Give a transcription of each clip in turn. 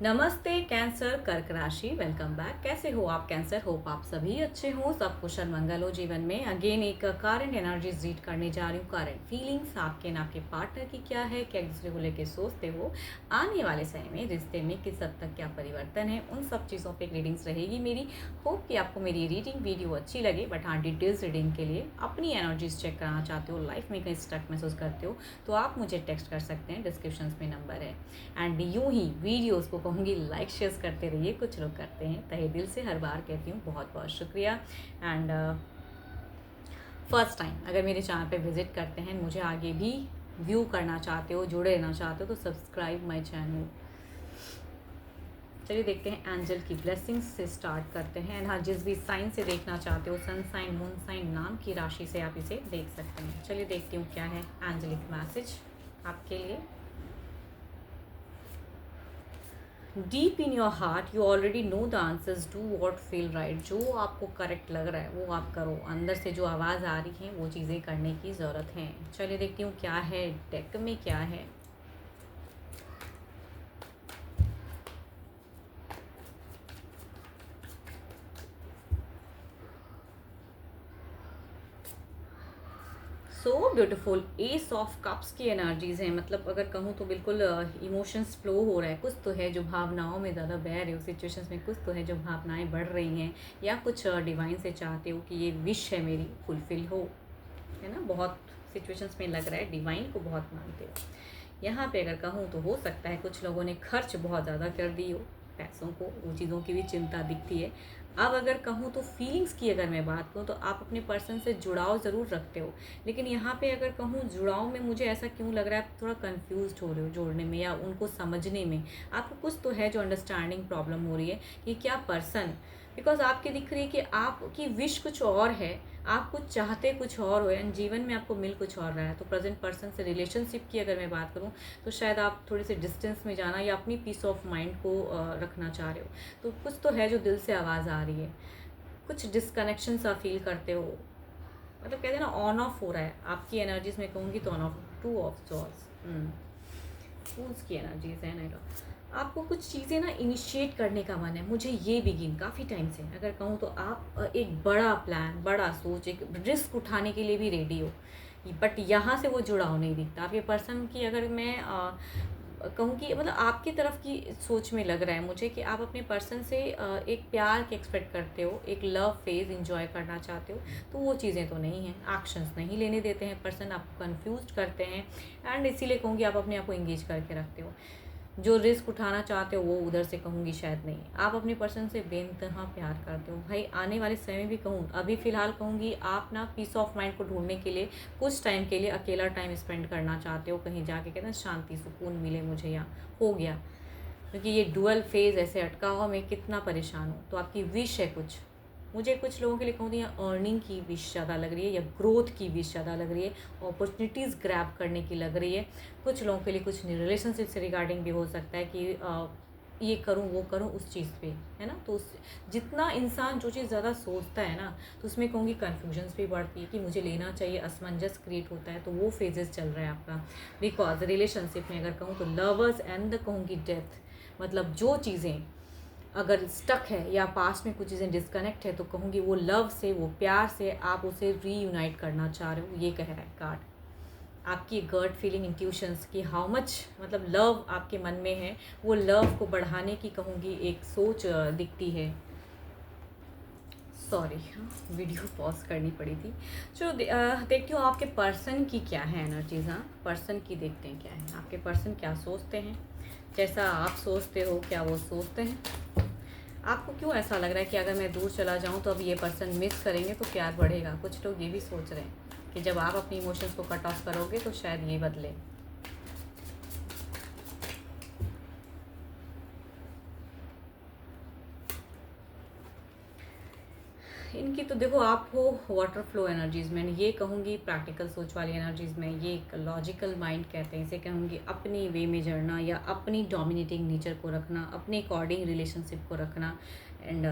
नमस्ते कैंसर कर्क राशि, वेलकम बैक। कैसे हो आप कैंसर? होप आप सभी अच्छे हो, सब कुशल मंगल हो जीवन में। अगेन एक करंट एनर्जीज रीड करने जा रही हूँ। करंट फीलिंग्स आपके ना आपके पार्टनर की क्या है, क्या एक दूसरे को लेकर सोचते हो, आने वाले समय में रिश्ते में किस हद तक क्या परिवर्तन है, उन सब चीज़ों पे एक रीडिंग्स रहेगी मेरी। होप कि आपको मेरी रीडिंग वीडियो अच्छी लगे। बट हाँ, डिटेल्स रीडिंग के लिए अपनी एनर्जीज चेक कराना चाहते हो, लाइफ में कहीं स्टक महसूस करते हो, तो आप मुझे टेक्स्ट कर सकते हैं, डिस्क्रिप्शन में नंबर है। एंड यूं ही वीडियोस को कहूँगी लाइक शेयर करते रहिए। कुछ लोग करते हैं, तहे दिल से हर बार कहती हूँ बहुत बहुत शुक्रिया। एंड फर्स्ट टाइम अगर मेरे चैनल पे विजिट करते हैं, मुझे आगे भी व्यू करना चाहते हो, जुड़े रहना चाहते हो, तो सब्सक्राइब माय चैनल। चलिए देखते हैं एंजल की ब्लेसिंग्स से स्टार्ट करते हैं। एंड हाँ, जिस भी साइन से देखना चाहते हो, सन साइन, मून साइन, नाम की राशि से आप इसे देख सकते हैं। चलिए देखती हूँ क्या है एंजलिक मैसेज आपके लिए। Deep in your heart you already know the answers, do what feel right. जो आपको करेक्ट लग रहा है वो आप करो। अंदर से जो आवाज़ आ रही है वो चीज़ें करने की ज़रूरत है। चलिए देखती हूँ क्या है डेक में, क्या है। So beautiful, S of cups की एनर्जीज हैं। मतलब अगर कहूँ तो बिल्कुल इमोशंस फ्लो हो रहा है। कुछ तो है जो भावनाओं में ज़्यादा बह रहे हो सिचुएशंस में, कुछ तो है जो भावनाएं बढ़ रही हैं, या कुछ डिवाइन से चाहते हो कि ये विश है मेरी फुलफिल हो, है ना। बहुत सिचुएशंस में लग रहा है डिवाइन को बहुत मानते हो। यहाँ पे अगर कहूँ तो हो सकता है कुछ लोगों ने खर्च बहुत ज़्यादा कर दी हो पैसों को, वो चीज़ों की भी चिंता दिखती है। अब अगर कहूँ तो फीलिंग्स की अगर मैं बात करूँ तो आप अपने पर्सन से जुड़ाव ज़रूर रखते हो, लेकिन यहाँ पे अगर कहूँ जुड़ाव में मुझे ऐसा क्यों लग रहा है आप थोड़ा कंफ्यूज हो रहे हो जोड़ने में या उनको समझने में। आपको कुछ तो है जो अंडरस्टैंडिंग प्रॉब्लम हो रही है कि क्या पर्सन, बिकॉज आपकी दिख रही है कि आपकी विश कुछ और है, आप कुछ चाहते कुछ और हो, एंड जीवन में आपको मिल कुछ और रहा है। तो प्रेजेंट पर्सन से रिलेशनशिप की अगर मैं बात करूँ तो शायद आप थोड़े से डिस्टेंस में जाना या अपनी पीस ऑफ माइंड को रखना चाह रहे हो। तो कुछ तो है जो दिल से आवाज़ आ रही है, कुछ डिसकनेक्शन सा फील करते हो। मतलब कहते हैं ना ऑन ऑफ हो रहा है आपकी एनर्जीज में, कहूँगी तो on off. Two of swords, fools की एनर्जीज है ना। आपको कुछ चीज़ें ना इनिशिएट करने का मन है, मुझे ये बिगिन काफ़ी टाइम से अगर कहूँ तो आप एक बड़ा प्लान, बड़ा सोच, एक रिस्क उठाने के लिए भी रेडी हो। बट यहाँ से वो जुड़ाव नहीं दिखता। आपके पर्सन की अगर मैं कहूँ कि मतलब आपकी तरफ की सोच में लग रहा है मुझे कि आप अपने पर्सन से एक प्यार के एक्सपेक्ट करते हो, एक लव फेज इंजॉय करना चाहते हो। तो वो चीज़ें तो नहीं हैं, एक्शंस नहीं लेने देते हैं पर्सन, आपको कन्फ्यूज करते हैं। एंड इसीलिए कहूँगी आप अपने आप को इंगेज करके रखते हो। जो रिस्क उठाना चाहते हो वो उधर से कहूँगी शायद नहीं। आप अपने पर्सन से बेइंतहा प्यार करते हो भाई। आने वाले समय भी कहूँ, अभी फ़िलहाल कहूँगी आप ना पीस ऑफ माइंड को ढूंढने के लिए कुछ टाइम के लिए अकेला टाइम स्पेंड करना चाहते हो। कहीं जाके कहते हैं शांति सुकून मिले मुझे, यहाँ हो गया। क्योंकि ये डुअल फेज ऐसे अटका हुआ, मैं कितना परेशान हूँ। तो आपकी विश है कुछ, मुझे कुछ लोगों के लिए कहूँ तो यहाँ अर्निंग की विश ज़्यादा लग रही है, या ग्रोथ की विश ज़्यादा लग रही है, अपॉर्चुनिटीज़ ग्रैब करने की लग रही है। कुछ लोगों के लिए कुछ रिलेशनशिप से रिगार्डिंग भी हो सकता है कि ये करूँ वो करूँ उस चीज़ पे, है ना। तो उस जितना इंसान जो चीज़ ज़्यादा सोचता है ना, तो उसमें कहूँगी कन्फ्यूजन्स भी बढ़ती है कि मुझे लेना चाहिए, असमंजस क्रिएट होता है। तो वो फेजेस चल रहा है आपका। बिकॉज रिलेशनशिप में अगर कहूँ तो लवर्स एंड द कहूँगी डेथ, मतलब जो चीज़ें अगर स्टक है या पास्ट में कुछ चीज़ें डिस्कनेक्ट है, तो कहूँगी वो लव से, वो प्यार से आप उसे रीयूनाइट करना चाह रहे हो। ये कह रहा है कार्ड। आपकी गट फीलिंग, इंट्यूशंस की हाउ मच मतलब लव आपके मन में है, वो लव को बढ़ाने की कहूँगी एक सोच दिखती है। सॉरी, वीडियो पॉज करनी पड़ी थी। जो देखती हूँ आपके पर्सन की क्या है एनर्जीज। हाँ, पर्सन की देखते हैं क्या है, आपके पर्सन क्या सोचते हैं, जैसा आप सोचते हो क्या वो सोचते हैं। आपको क्यों ऐसा लग रहा है कि अगर मैं दूर चला जाऊं तो अब ये पर्सन मिस करेंगे तो प्यार बढ़ेगा। कुछ लोग ये भी सोच रहे हैं कि जब आप अपनी इमोशंस को कट ऑफ करोगे तो शायद ये बदले। इनकी तो देखो, आप हो वाटर फ्लो एनर्जीज में, ये कहूँगी प्रैक्टिकल सोच वाली एनर्जीज में, ये एक लॉजिकल माइंड कहते हैं इसे, कहूँगी अपनी वे में जड़ना या अपनी डोमिनेटिंग नेचर को रखना, अपने अकॉर्डिंग रिलेशनशिप को रखना। एंड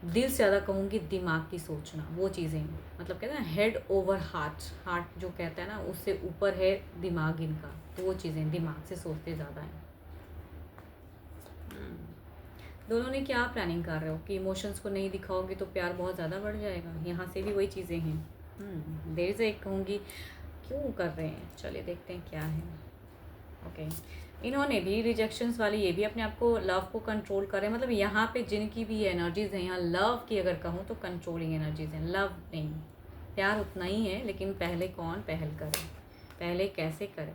दिल से ज़्यादा कहूँगी दिमाग की सोचना, वो चीज़ें मतलब कहते हैं ना हेड ओवर हार्ट, हार्ट जो कहता है ना उससे ऊपर है दिमाग इनका, तो वो चीज़ें दिमाग से सोचते ज़्यादा हैं। दोनों ने क्या प्लानिंग कर रहे हो कि इमोशंस को नहीं दिखाओगे तो प्यार बहुत ज़्यादा बढ़ जाएगा, यहाँ से भी वही चीज़ें हैं। देर से एक कहूँगी क्यों कर रहे हैं, चलिए देखते हैं क्या है। ओके, इन्होंने भी रिजेक्शंस वाली ये भी अपने आप को लव को कंट्रोल करें, मतलब यहाँ पे जिनकी भी एनर्जीज हैं, यहाँ लव की अगर कहूँ तो कंट्रोलिंग एनर्जीज हैं, लव नहीं, प्यार उतना ही है लेकिन पहले कौन पहल करे, पहले कैसे करें।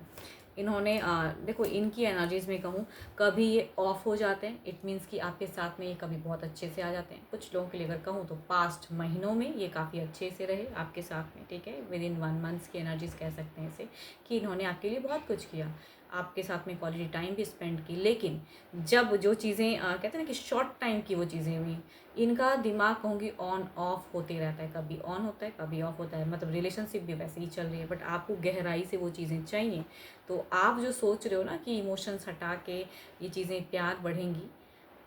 इन्होंने देखो इनकी एनर्जीज में कहूँ कभी ये ऑफ हो जाते हैं, इट मीन्स कि आपके साथ में ये कभी बहुत अच्छे से आ जाते हैं। कुछ लोगों के लिए अगर कहूँ तो पास्ट महीनों में ये काफ़ी अच्छे से रहे आपके साथ में, ठीक है, विद इन 1 मंथ्स की एनर्जीज कह सकते हैं इसे, कि इन्होंने आपके लिए बहुत कुछ किया, आपके साथ में क्वालिटी टाइम भी स्पेंड की। लेकिन जब जो चीज़ें कहते हैं ना कि शॉर्ट टाइम की वो चीज़ें हुई, इनका दिमाग कहूँगी ऑन ऑफ होते रहता है, कभी ऑन होता है कभी ऑफ होता है, मतलब रिलेशनशिप भी वैसे ही चल रही है, बट आपको गहराई से वो चीज़ें चाहिए। तो आप जो सोच रहे हो ना कि इमोशंस हटा के ये चीज़ें प्यार बढ़ेंगी,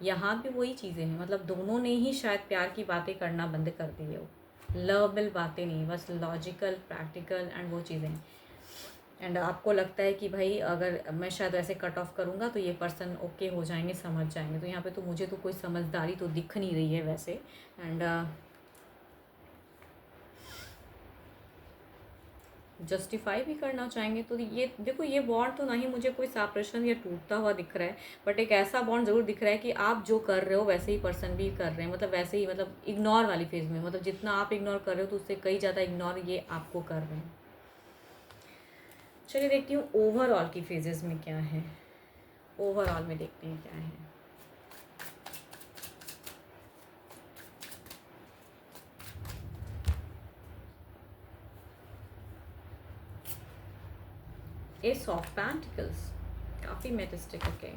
यहाँ भी वही चीज़ें हैं, मतलब दोनों ने ही शायद प्यार की बातें करना बंद कर दी हो, लवेबल बातें नहीं, बस लॉजिकल प्रैक्टिकल एंड वो चीज़ें। एंड आपको लगता है कि भाई अगर मैं शायद ऐसे कट ऑफ करूँगा तो ये पर्सन ओके हो जाएंगे, समझ जाएंगे, तो यहाँ पे तो मुझे तो कोई समझदारी तो दिख नहीं रही है वैसे। एंड जस्टिफाई भी करना चाहेंगे, तो ये देखो ये बॉन्ड तो नहीं मुझे कोई सेपरेशन या टूटता हुआ दिख रहा है, बट एक ऐसा बॉन्ड ज़रूर दिख रहा है कि आप जो कर रहे हो वैसे ही पर्सन भी कर रहे हैं, मतलब वैसे ही, मतलब इग्नोर वाली फेज़ में, मतलब जितना आप इग्नोर कर रहे हो तो उससे कई ज़्यादा इग्नोर ये आपको कर रहे हैं। चलिए देखती हूँ ओवरऑल की फेजेस में क्या है, ओवरऑल में देखते हैं क्या है। एस ऑफ पेंटिकल्स, काफ़ी मेटिस्टिक, ओके।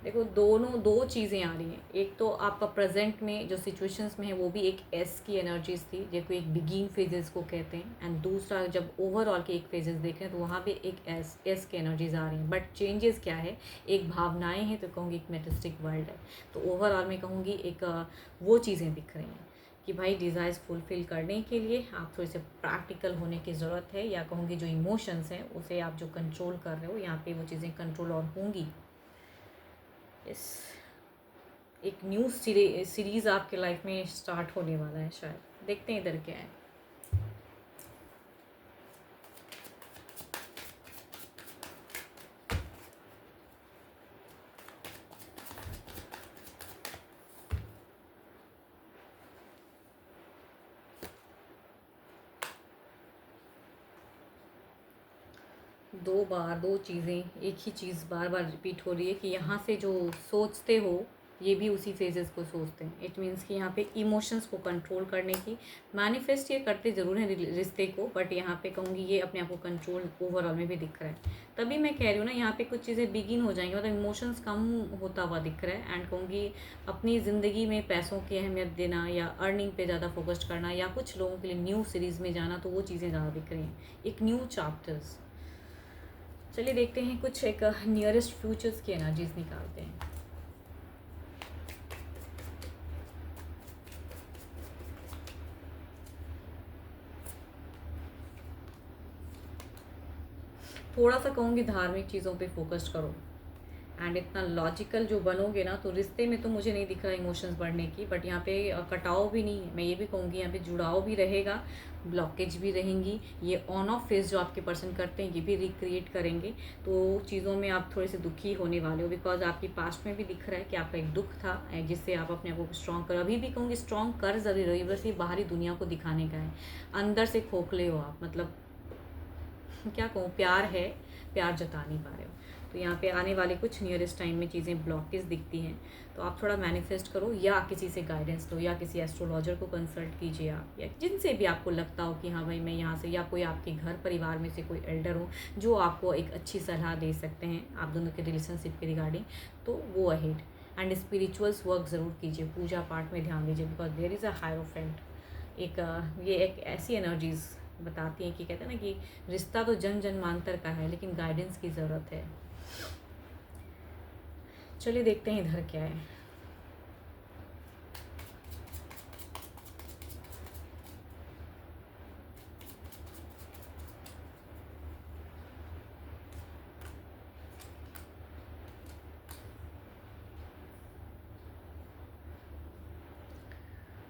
देखो दोनों दो चीज़ें आ रही हैं, एक तो आपका प्रेजेंट में जो सिचुएशंस में है वो भी एक एस की एनर्जीज थी, जो एक बिगिन फेजेस को कहते हैं, एंड दूसरा जब ओवरऑल के एक फेजेस देखें तो वहाँ भी एक एस की एनर्जीज आ रही हैं, बट चेंजेस क्या है, एक भावनाएं हैं तो कहूँगी एक मेटिस्टिक वर्ल्ड है। तो ओवरऑल में कहूँगी एक वो चीज़ें दिख रही हैं कि भाई डिज़ायर्स फुलफ़िल करने के लिए आप थोड़े से प्रैक्टिकल होने की ज़रूरत है, या कहूँगी जो इमोशंस हैं उसे आप जो कंट्रोल कर रहे हो यहाँ पे वो चीज़ें कंट्रोल और होंगी। यस, एक न्यू सीरीज़ आपके लाइफ में स्टार्ट होने वाला है शायद, देखते हैं इधर क्या है। दो बार दो चीज़ें एक ही चीज़ बार बार रिपीट हो रही है कि यहाँ से जो सोचते हो ये भी उसी फेजेस को सोचते हैं, इट मीन्स कि यहाँ पे इमोशंस को कंट्रोल करने की मैनिफेस्ट ये करते ज़रूर हैं रिश्ते को, बट यहाँ पे कहूँगी ये अपने आप को कंट्रोल ओवरऑल में भी दिख रहा है। तभी मैं कह रही हूँ ना यहाँ पे कुछ चीज़ें बिगिन हो जाएंगी, मतलब इमोशंस कम होता हुआ दिख रहा है, एंड कहूँगी अपनी ज़िंदगी में पैसों की अहमियत देना या अर्निंग पे ज़्यादा फोकस करना या कुछ लोगों के लिए न्यू सीरीज़ में जाना, तो वो चीज़ें ज़्यादा दिख रही हैं, एक न्यू चैप्टर्स। चलिए देखते हैं कुछ एक नियरेस्ट फ्यूचर्स की एनर्जीज निकालते हैं। थोड़ा सा कहूँगी धार्मिक चीज़ों पे फोकस करो, एंड इतना लॉजिकल जो बनोगे ना तो रिश्ते में तो मुझे नहीं दिख रहा इमोशंस बढ़ने की, बट यहाँ पे कटाव भी नहीं है, मैं ये भी कहूँगी यहाँ पे जुड़ाव भी रहेगा, ब्लॉकेज भी रहेंगी, ये ऑन ऑफ फेज जो आपके पर्सन करते हैं ये भी रिक्रिएट करेंगे, तो चीज़ों में आप थोड़े से दुखी होने वाले हो, बिकॉज आपकी पास्ट में भी दिख रहा है कि आपका एक दुख था जिससे आप अपने आप को स्ट्रॉन्ग करो, अभी भी कहूँगी स्ट्रॉन्ग कर जरूर रही, बस ये बाहरी दुनिया को दिखाने का है, अंदर से खोखले हो आप, मतलब क्या कहूँ, प्यार है, प्यार जता नहीं पा रहे हो। तो यहाँ पे आने वाले कुछ नियरेस्ट टाइम में चीज़ें ब्लॉकेज दिखती हैं, तो आप थोड़ा मैनिफेस्ट करो या किसी से गाइडेंस लो या किसी एस्ट्रोलॉजर को कंसल्ट कीजिए आप, या जिनसे भी आपको लगता हो कि हाँ भाई मैं यहाँ से, या कोई आपके घर परिवार में से कोई एल्डर हो जो आपको एक अच्छी सलाह दे सकते हैं आप दोनों के रिलेशनशिप के रिगार्डिंग, तो वो अहेड। एंड स्पिरिचुअल्स वर्क ज़रूर कीजिए, पूजा पाठ में ध्यान दीजिए, because there is a hierophant, एक ये एक ऐसी एनर्जीज बताती हैं कि कहते हैं ना कि रिश्ता तो जन जन्मांतर का है लेकिन गाइडेंस की ज़रूरत है। चलिए देखते हैं इधर क्या है।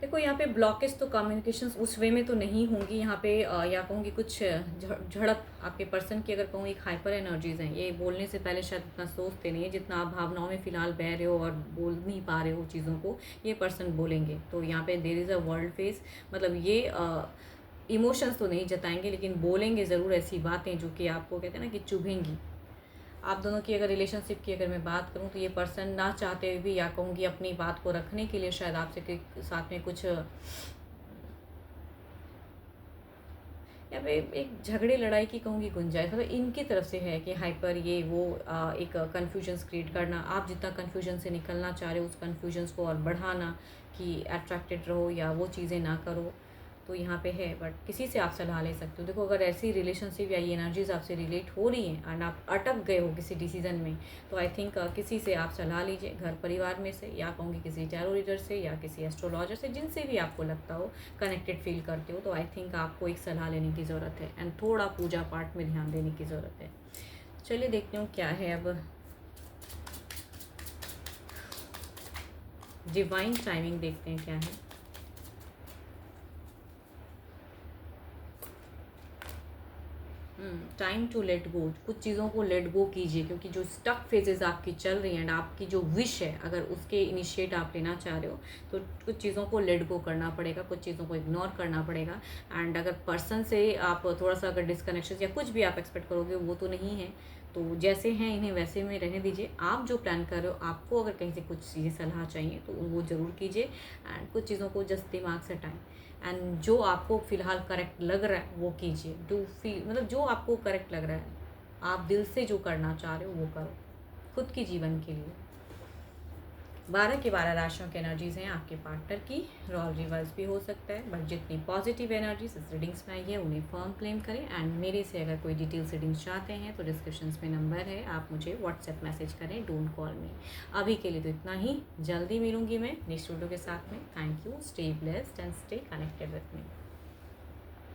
देखो यहाँ पे ब्लॉकेज तो कम्युनिकेशंस उस वे में तो नहीं होंगी यहाँ पे, या कहूँगी कुछ झड़प आपके पर्सन की अगर कहूँ, एक हाइपर एनर्जीज़ हैं, ये बोलने से पहले शायद इतना सोचते नहीं है जितना आप भावनाओं में फ़िलहाल बह रहे हो और बोल नहीं पा रहे हो चीज़ों को, ये पर्सन बोलेंगे। तो यहाँ पे there is a world face, मतलब ये इमोशंस तो नहीं जताएंगे लेकिन बोलेंगे ज़रूर ऐसी बातें जो कि आपको कहते हैं ना कि चुभेंगी। आप दोनों की अगर रिलेशनशिप की अगर मैं बात करूं तो ये पर्सन ना चाहते हुए भी, या कहूँगी अपनी बात को रखने के लिए शायद आपसे के साथ में कुछ यहाँ पे एक झगड़े लड़ाई की कहूँगी गुंजाइश मतलब इनकी तरफ से है कि हाइपर ये वो एक कन्फ्यूजन्स क्रिएट करना, आप जितना कन्फ्यूजन से निकलना चाह रहे हो उस कन्फ्यूजन्स को और बढ़ाना कि अट्रैक्टेड रहो या वो चीज़ें ना करो। तो यहाँ पे है, बट किसी से आप सलाह ले सकते हो। देखो अगर ऐसी रिलेशनशिप या ये एनर्जीज आपसे रिलेट हो रही हैं एंड आप अटक गए हो किसी डिसीजन में, तो आई थिंक किसी से आप सलाह लीजिए, घर परिवार में से, या कहूँगी किसी टैरो रीडर से या किसी एस्ट्रोलॉजर से, जिनसे भी आपको लगता हो कनेक्टेड फील करते हो, तो आई थिंक आपको एक सलाह लेने की ज़रूरत है एंड थोड़ा पूजा पाठ में ध्यान देने की ज़रूरत है। चलिए देखते हूँ क्या है अब। डिवाइन टाइमिंग देखते हैं क्या है। टाइम टू लेट गो, कुछ चीज़ों को लेट गो कीजिए, क्योंकि जो स्टक फेजेस आपकी चल रही हैं एंड आपकी जो विश है अगर उसके इनिशिएट आप लेना चाह रहे हो तो कुछ चीज़ों को लेट गो करना पड़ेगा, कुछ चीज़ों को इग्नोर करना पड़ेगा। एंड अगर पर्सन से आप थोड़ा सा अगर डिस्कनेक्शन या कुछ भी आप एक्सपेक्ट करोगे वो तो नहीं है, तो जैसे हैं इन्हें वैसे में रहने दीजिए। आप जो प्लान कर रहे हो, आपको अगर कहीं से कुछ चीज़ें सलाह चाहिए तो वो ज़रूर कीजिए एंड कुछ चीज़ों को जस्ट दिमाग से हटाएं एंड जो आपको फ़िलहाल करेक्ट लग रहा है वो कीजिए। डू फील मतलब जो आपको करेक्ट लग रहा है, आप दिल से जो करना चाह रहे हो वो करो खुद की जीवन के लिए। 12 की 12 राशियों की एनर्जीज़ हैं आपके पार्टनर की, रोल रिवर्स भी हो सकता है, बट जितनी पॉजिटिव एनर्जीज इस रीडिंग्स में आई है उन्हें फर्म क्लेम करें। एंड मेरे से अगर कोई डिटेल्स रीडिंग्स चाहते हैं तो डिस्क्रिप्शन में नंबर है, आप मुझे व्हाट्सएप मैसेज करें, डोंट कॉल मी। अभी के लिए तो इतना ही, जल्दी मिलूंगी मैं नेक्स्ट वीडियो के साथ में। Thank you, stay blessed and stay connected with me.